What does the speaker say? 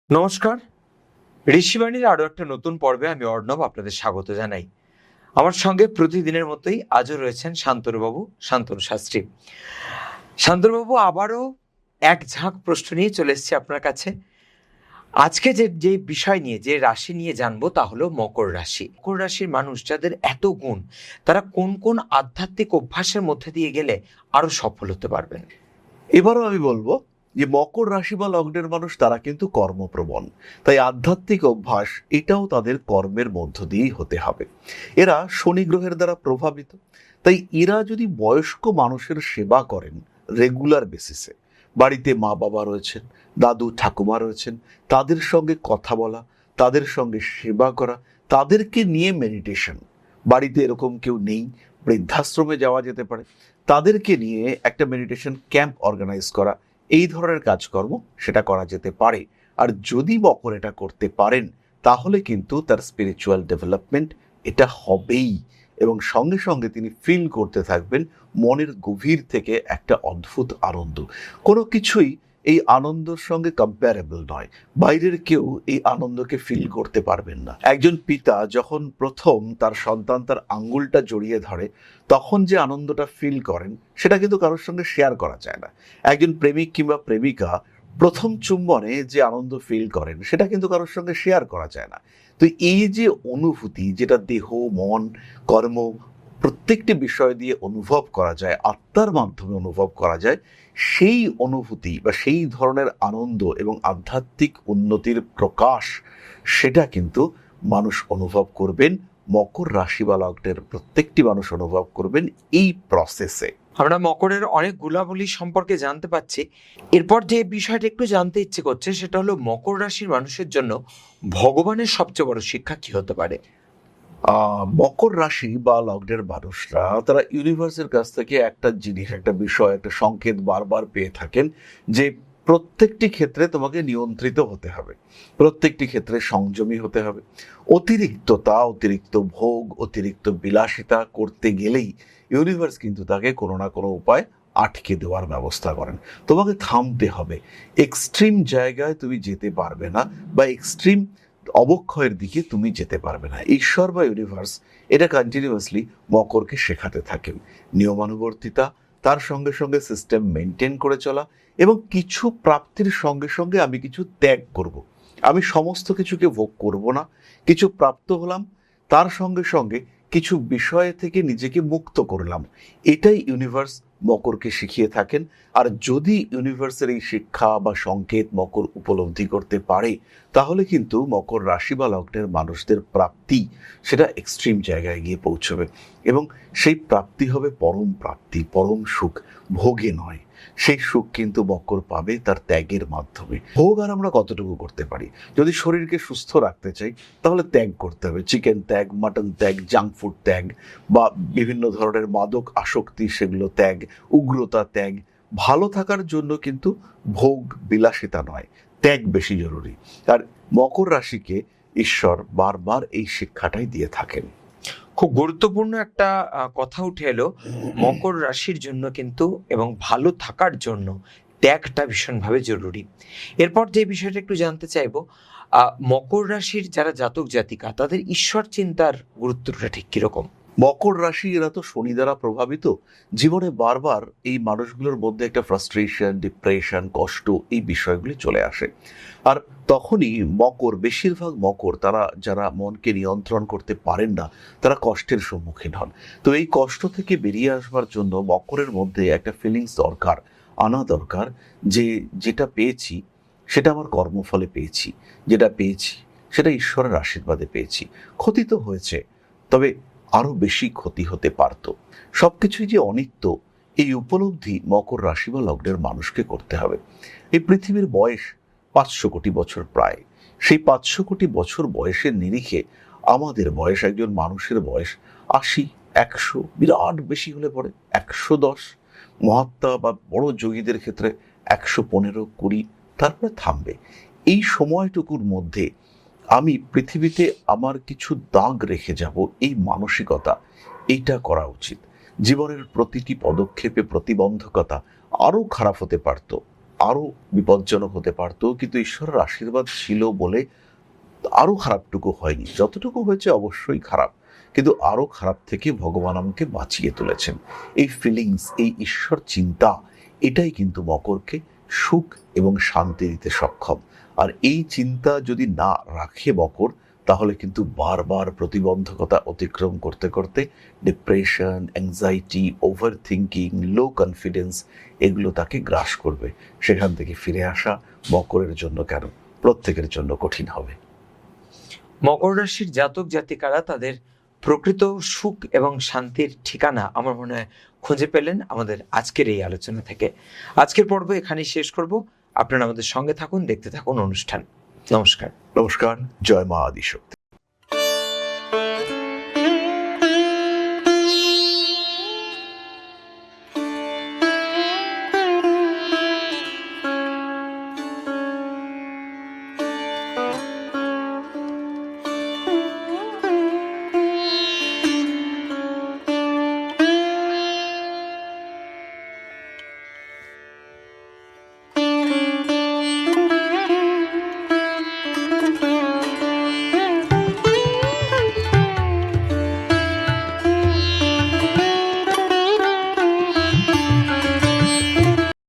নমস্কার। ঋষিবাণীর আরো একটা নতুন পর্বে আমি অর্ণব আপনাদের স্বাগত জানাই। আমার সঙ্গে প্রতিদিনের মতোই আজও রয়েছেন শান্তনুবাবু, শান্তনু শাস্ত্রী। শান্তনুবাবু, আবারও এক ঝাঁক প্রশ্ন নিয়ে চলে এসেছি আপনার কাছে। আজকে যে বিষয় নিয়ে, যে রাশি নিয়ে জানবো, তা হলো মকর রাশি। মকর রাশির মানুষ যাদের এত গুণ, তারা কোন কোন আধ্যাত্মিক অভ্যাসের মধ্যে দিয়ে গেলে আরো সফল হতে পারবেন? এবারও আমি বলবো যে মকর রাশি বা লগ্নের মানুষ তারা কিন্তু কর্মপ্রবণ, তাই আধ্যাত্মিক অভ্যাস এটাও তাদের কর্মের মধ্য দিয়েই হতে হবে। এরা শনি গ্রহের দ্বারা প্রভাবিত, তাই এরা যদি বয়স্ক মানুষের সেবা করেন রেগুলার বেসিসে, বাড়িতে মা বাবা রয়েছেন, দাদু ঠাকুমা রয়েছেন, তাদের সঙ্গে কথা বলা, তাদের সঙ্গে সেবা করা, তাদেরকে নিয়ে মেডিটেশন, বাড়িতে এরকম কেউ নেই, বৃদ্ধাশ্রমে যাওয়া যেতে পারে, তাদেরকে নিয়ে একটা মেডিটেশন ক্যাম্প অর্গানাইজ করা, এই ধরনের কাজকর্ম সেটা করা যেতে পারে। আর যদি মকর এটা করতে পারেন, তাহলে কিন্তু তার স্পিরিচুয়াল ডেভেলপমেন্ট এটা হবেই, এবং সঙ্গে সঙ্গে তিনি ফিল করতে থাকবেন মনের গভীর থেকে একটা অদ্ভুত আনন্দ। কোনো কিছুই এই আনন্দের সঙ্গে কম্প্যারেবল নয়, বাইরের কেউ এই আনন্দকে ফিল করতে পারবেন না। একজন পিতা যখন প্রথম তার সন্তান তার আঙ্গুলটা জড়িয়ে ধরে, তখন যে আনন্দটা ফিল করেন সেটা কিন্তু কারোর সঙ্গে শেয়ার করা যায় না। একজন প্রেমিক কিংবা প্রেমিকা প্রথম চুম্বনে যে আনন্দ ফিল করেন সেটা কিন্তু কারোর সঙ্গে শেয়ার করা যায় না। তো এই যে অনুভূতি, যেটা দেহ মন কর্ম প্রত্যেকটি বিষয় দিয়ে অনুভব করা যায়, আত্মার মাধ্যমে অনুভব করা যায়, সেই অনুভূতি বা সেই ধরনের আনন্দ এবং আধ্যাত্মিক উন্নতির প্রকাশ, সেটা কিন্তু মানুষ অনুভব করবেন। মকর রাশি বা লগ্নের প্রত্যেকটি মানুষ অনুভব করবেন এই প্রসেসে। আমরা মকরের অনেক গুণাবলী সম্পর্কে জানতে পাচ্ছি। এরপর যে বিষয়টা একটু জানতে ইচ্ছে করছে, সেটা হলো মকর রাশির মানুষের জন্য ভগবানের সবচেয়ে বড় শিক্ষা কি হতে পারে? মকর রাশি বা লগ্নের মানুষরা তারা ইউনিভার্সের কাছ থেকে একটা জিনিস, একটা বিষয়, একটা সংকেত বারবার পেয়ে থাকেন যে প্রত্যেকটি ক্ষেত্রে তোমাকে নিয়ন্ত্রিত হতে হবে, প্রত্যেকটি ক্ষেত্রে সংযমী হতে হবে। অতিরিক্ততা, অতিরিক্ত ভোগ, অতিরিক্ত বিলাসিতা করতে গেলেই ইউনিভার্স কিন্তু তাকে কোনো না কোনো উপায় আটকে দেওয়ার ব্যবস্থা করেন। তোমাকে থামতে হবে, এক্সট্রিম জায়গায় তুমি যেতে পারবে না, বা এক্সট্রিম অবক্ষয়ের দিকে তুমি যেতে পারবে না। ঈশ্বর বা ইউনিভার্স এটা কন্টিনিউয়াসলি মকরকে শেখাতে থাকেন নিয়মানুবর্তিতা, তার সঙ্গে সঙ্গে সিস্টেম মেনটেন করে চলা, এবং কিছু প্রাপ্তির সঙ্গে সঙ্গে আমি কিছু ত্যাগ করব। আমি সমস্ত কিছুকে ভোগ করব না, কিছু প্রাপ্ত হলাম, তার সঙ্গে সঙ্গে কিছু বিষয় থেকে নিজেকে মুক্ত করলাম। এটাই ইউনিভার্স মকরকে শিখিয়ে থাকেন। আর যদি ইউনিভার্সের এই শিক্ষা বা সংকেত মকর উপলব্ধি করতে পারে, তাহলে কিন্তু মকর রাশি বা লগ্নের মানুষদের প্রাপ্তি সেটা এক্সট্রিম জায়গায় গিয়ে পৌঁছবে, এবং সেই প্রাপ্তি হবে পরম প্রাপ্তি, পরম সুখ, ভোগে নয়। সেই সুখ কিন্তু মকর পাবে তার ত্যাগের মাধ্যমে। ভোগ আর আমরা কতটুকু করতে পারি? যদি শরীরকে সুস্থ রাখতে চাই, তাহলে ত্যাগ করতে হবে, চিকেন ত্যাগ, মাটন ত্যাগ, জাঙ্ক ফুড ত্যাগ, বা বিভিন্ন ধরনের মাদক আসক্তি সেগুলো ত্যাগ, উগ্রতা ত্যাগ। ভালো থাকার জন্য কিন্তু ভোগ বিলাসিতা নয়, ত্যাগ বেশি জরুরি। আর মকর রাশিকে ঈশ্বর বারবার এই শিক্ষাটাই দিয়ে থাকেন। খুব গুরুত্বপূর্ণ একটা কথা উঠে এলো। মকর রাশির জন্য কিন্তু, এবং ভালো থাকার জন্য, ত্যাগটা ভীষণভাবে জরুরি। এরপর যে বিষয়টা একটু জানতে চাইবো, মকর রাশির যারা জাতক জাতিকা, তাদের ঈশ্বর চিন্তার গুরুত্বটা ঠিক কিরকম? মকর রাশি এরা তো শনি দ্বারা প্রভাবিত। জীবনে বারবার এই মানুষগুলোর মধ্যে একটা ফ্রাস্ট্রেশন, ডিপ্রেশন, কষ্ট, এই বিষয়গুলি চলে আসে। আর তখনই মকর, বেশিরভাগ মকর, তারা যারা মনকে নিয়ন্ত্রণ করতে পারেন না, তারা কষ্টের সম্মুখীন হন। তো এই কষ্ট থেকে বেরিয়ে আসবার জন্য মকরের মধ্যে একটা ফিলিংস দরকার, আনা দরকার, যে যেটা পেয়েছি সেটা আমার কর্মফলে পেয়েছি, যেটা পেয়েছি সেটা ঈশ্বরের আশীর্বাদে পেয়েছি। ক্ষতি তো হয়েছে, তবে আরো বেশি ক্ষতি হতে পারত। সবকিছুই যে অনিত্য, এই উপলব্ধি মকর রাশি বা লগ্নের মানুষকে করতে হবে। এই পৃথিবীর বয়স 500 কোটি বছর প্রায়। সেই 500 কোটি বছর বয়সের নিরিখে আমাদের বয়স, একজন মানুষের বয়স 80, 100, বিরাট বেশি হলে পরে 110, মহাত্মা বা বড় যোগীদের ক্ষেত্রে 115, 20, তারপরে থামবে। এই সময়টুকুর মধ্যে আমি পৃথিবীতে আমার কিছু দাগ রেখে যাব, এই মানসিকতা, এইটা করা উচিত। জীবনের প্রতিটি পদক্ষেপে প্রতিবন্ধকতা আরো খারাপ হতে পারত, আরো বিপজ্জনক হতে পারতো, কিন্তু ঈশ্বরের আশীর্বাদ ছিল বলে আরো খারাপটুকু হয়নি। যতটুকু হয়েছে অবশ্যই খারাপ, কিন্তু আরো খারাপ থেকে ভগবান আমাকে বাঁচিয়ে তুলেছেন। এই ফিলিংস, এই ঈশ্বর চিন্তা, এটাই কিন্তু মকরকে সুখ এবং শান্তি দিতে সক্ষম। আর এই চিন্তা যদি না রাখে মকর, তাহলে কিন্তু বারবার প্রতিবন্ধকতা অতিক্রম করতে করতে ডিপ্রেশন, অ্যাংজাইটি, ওভার থিঙ্কিং, লো কনফিডেন্স, এগুলো তাকে গ্রাস করবে। সেখান থেকে ফিরে আসা মকরের জন্য কেন, প্রত্যেকের জন্য কঠিন হবে। মকর রাশির জাতক জাতিকারা তাদের প্রকৃত সুখ এবং শান্তির ঠিকানা আমার মনে হয় খুঁজে পেলেন আমাদের আজকের এই আলোচনা থেকে। আজকের পর্ব এখানেই শেষ করব। আপনারা আমাদের সঙ্গে থাকুন, দেখতে থাকুন অনুষ্ঠান। নমস্কার। নমস্কার। জয় মা আদিশক্তি।